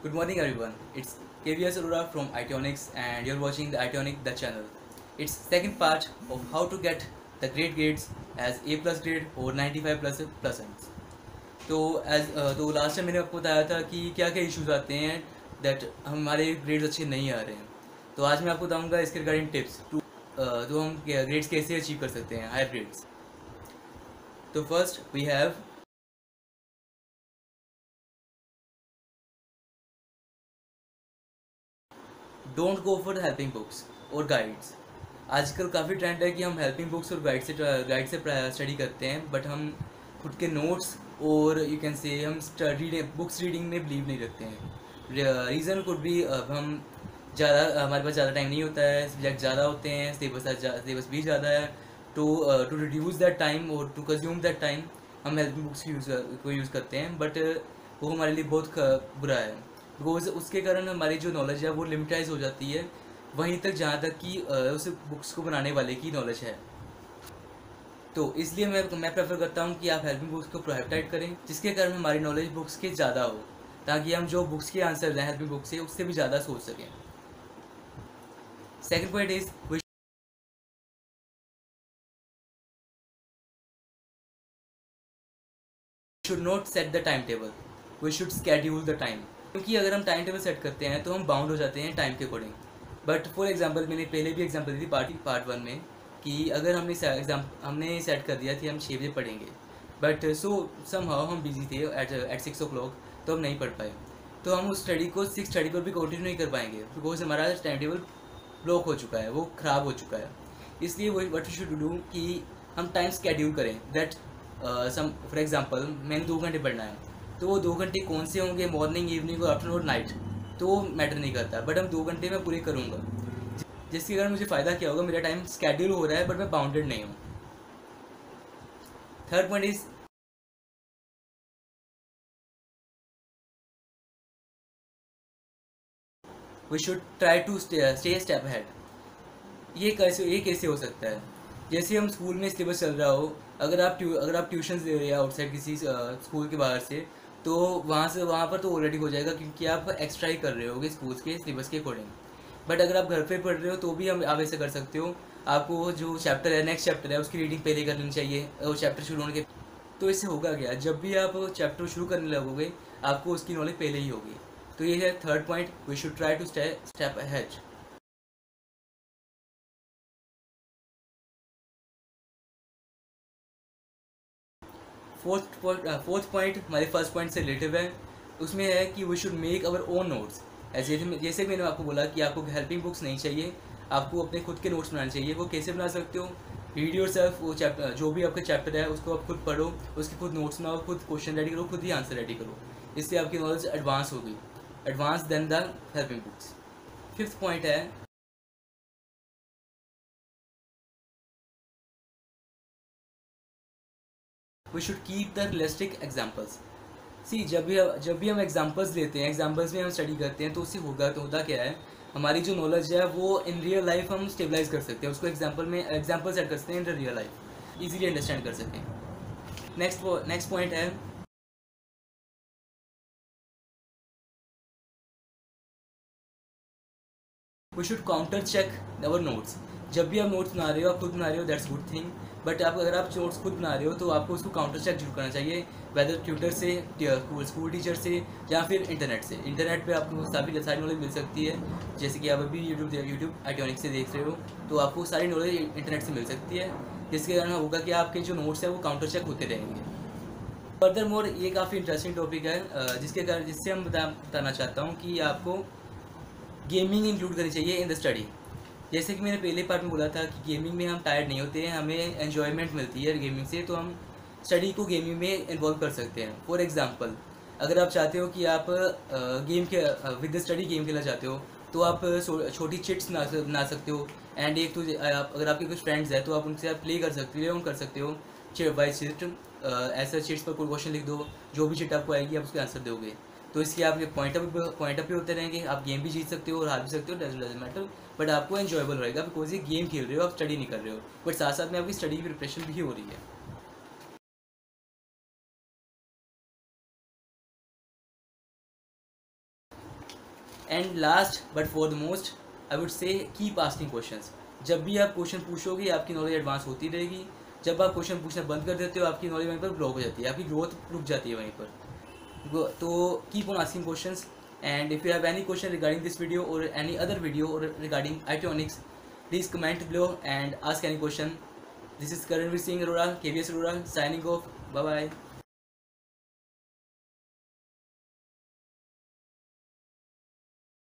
Good morning, everyone. It's KVS Arora from Itionics, and you're watching the Itionic the channel. It's second part of how to get the great grades as A plus grade or 95 plus percent. तो last time मैंने आपको बताया था कि क्या क्या issues आते हैं दैट हमारे ग्रेड्स अच्छे नहीं आ रहे हैं. तो आज मैं आपको बताऊंगा इसके रिगार्डिंग टिप्स टू तो हम ग्रेड्स कैसे अचीव कर सकते हैं हायर ग्रेड्स. तो first we have don't go for helping books और गाइड्स. आजकल काफ़ी ट्रेंड है कि हम हेल्पिंग बुक्स और गाइड से स्टडी करते हैं, बट हम खुद के नोट्स और यू कैन से हम बुक्स रीडिंग में बिलीव नहीं रखते हैं. रीज़न कुड भी हम ज़्यादा हमारे पास ज़्यादा टाइम नहीं होता है, सब्जेक्ट ज़्यादा होते हैं, सिलेबस भी ज़्यादा है. टू रिड्यूस दैट टाइम और टू कंज्यूम दैट टाइम हम हेल्पिंग बुक्स को यूज़ करते हैं, बट वो हमारे लिए बहुत बुरा है. बिकॉज उसके कारण हमारी जो नॉलेज है वो लिमिटाइज हो जाती है वहीं तक जहाँ तक कि उस बुक्स को बनाने वाले की नॉलेज है. तो इसलिए मैं प्रेफर करता हूँ कि आप हेल्पिंग बुक्स को प्रायोरिटाइज करें, जिसके कारण हमारी नॉलेज बुक्स की ज़्यादा हो, ताकि हम जो बुक्स के आंसर हैं हेल्पिंग बुक से उससे भी ज़्यादा सोच सकें. Second point is we should not set the time table, we should schedule the time. क्योंकि अगर हम टाइम टेबल सेट करते हैं तो हम बाउंड हो जाते हैं टाइम के अकॉर्डिंग. बट फॉर एग्जांपल मैंने पहले भी एग्जांपल दी थी पार्ट वन में कि अगर हमने सेट कर दिया कि हम 6 बजे पढ़ेंगे, बट समहाउ हम बिजी थे एट 6 o'clock, तो हम नहीं पढ़ पाए. तो हम उस स्टडी पर भी कंटिन्यू नहीं कर पाएंगे बिकॉज हमारा टाइम टेबल ब्लॉक हो चुका है, वो ख़राब हो चुका है. इसलिए वही व्हाट वी शुड डू कि हम टाइम स्केड्यूल करें दैट फॉर एग्जांपल मैंने 2 घंटे पढ़ना है, तो वो 2 घंटे कौन से होंगे, मॉर्निंग, इवनिंग और आफ्टरनून और नाइट, तो मैटर नहीं करता, बट हम 2 घंटे में पूरे करूँगा, जिसके कारण मुझे फ़ायदा क्या होगा, मेरा टाइम स्केड्यूल हो रहा है बट मैं बाउंडेड नहीं हूँ. Third point is we should try to stay step ahead. ये कैसे हो सकता है? जैसे हम स्कूल में सिलेबस चल रहा हो, अगर आप ट्यूशन दे रहे हैं आउटसाइड किसी स्कूल के बाहर से, तो वहाँ पर तो ऑलरेडी हो जाएगा क्योंकि आप एक्स्ट्रा ही कर रहे होगे स्कूल के सिलेबस के अकॉर्डिंग. बट अगर आप घर पे पढ़ रहे हो तो भी आप ऐसे कर सकते हो. आपको वो जो चैप्टर है, नेक्स्ट चैप्टर है, उसकी रीडिंग पहले कर लेनी चाहिए वो चैप्टर शुरू होने के. तो इससे होगा क्या, जब भी आप चैप्टर शुरू करने लगोगे आपको उसकी नॉलेज पहले ही होगी. तो ये है third point, we should try to step ahead. Fourth point हमारे फर्स्ट पॉइंट से रिलेटिव है. उसमें है कि we should make our own notes. जैसे मैंने आपको बोला कि आपको हेल्पिंग बुक्स नहीं चाहिए, आपको अपने खुद के नोट्स बनाने चाहिए. वो कैसे बना सकते हो? Read your self. वो चैप्टर जो भी आपका चैप्टर है उसको आप खुद पढ़ो, उसके खुद नोट्स बनाओ, खुद क्वेश्चन रेडी करो, खुद ही आंसर रेडी करो. इससे आपकी नॉलेज एडवांस होगी, advance than the helping books. Fifth point है we should keep the realistic examples. See जब भी हम एग्जांपल्स लेते हैं, एग्जांपल्स में हम स्टडी करते हैं, तो उससे होता क्या है, हमारी जो नॉलेज है वो इन रियल लाइफ हम स्टेबलाइज कर सकते हैं, उसको एग्जांपल सेट कर सकते हैं in real life, easily understand कर सकें. नेक्स्ट पॉइंट है we should counter check our notes. जब भी आप नोट्स बना रहे हो, आप खुद बना रहे हो, दैट्स गुड थिंग. बट अगर आप नोट्स खुद बना रहे हो तो आपको उसको काउंटर चेक जरूर करना चाहिए, वेदर ट्यूटर से, स्कूल टीचर से, या फिर इंटरनेट से. इंटरनेट पे आपको सारी नॉलेज मिल सकती है. जैसे कि आप अभी यूट्यूब आइटोनिक से देख रहे हो, तो आपको सारी नॉलेज इंटरनेट से मिल सकती है, जिसके कारण होगा कि आपके जो नोट्स हैं वो काउंटर चेक होते रहेंगे. फर्दर मोर ये काफ़ी इंटरेस्टिंग टॉपिक है, जिससे हम बताना चाहता हूँ कि आपको गेमिंग इंक्लूड करनी चाहिए इन द स्टडी. जैसे कि मैंने पहले पार्ट में बोला था कि गेमिंग में हम टायर्ड नहीं होते हैं, हमें एन्जॉयमेंट मिलती है गेमिंग से, तो हम स्टडी को गेमिंग में इन्वॉल्व कर सकते हैं. फॉर एग्जांपल, अगर आप चाहते हो कि आप गेम के विद स्टडी गेम खेलना चाहते हो, तो आप छोटी चिट्स बना सकते हो. एंड एक तो अगर आपके कुछ फ्रेंड्स हैं तो आप उनसे आप प्ले कर सकते हो, चिट बाई चिट. ऐसा चिट्स पर कोई क्वेश्चन लिख दो, जो भी चिट आपको आएगी आप उसके आंसर दोगे. तो इसके आपके पॉइंट अप भी होते रहेंगे, आप गेम भी जीत सकते हो और हार भी सकते हो, डजंट मैटर. बट आपको एंजॉयबल रहेगा बिकॉज ये गेम खेल रहे हो, आप स्टडी नहीं कर रहे हो, बट साथ साथ में आपकी स्टडी की प्रिपरेशन भी हो रही है. And last but for the most I would say keep asking questions. जब भी आप क्वेश्चन पूछोगे आपकी नॉलेज एडवांस होती रहेगी। जब आप क्वेश्चन पूछना बंद कर देते हो आपकी नॉलेज वहीं पर ब्लॉक हो जाती है, आपकी ग्रोथ रुक जाती है वहीं पर। तो keep on asking questions, and if you have any question regarding this video और एनी अदर वीडियो और regarding आइट्रॉनिक्स, please comment below and ask any question. This is Karanveer Singh Arora, KVS Arora, signing off. Bye bye.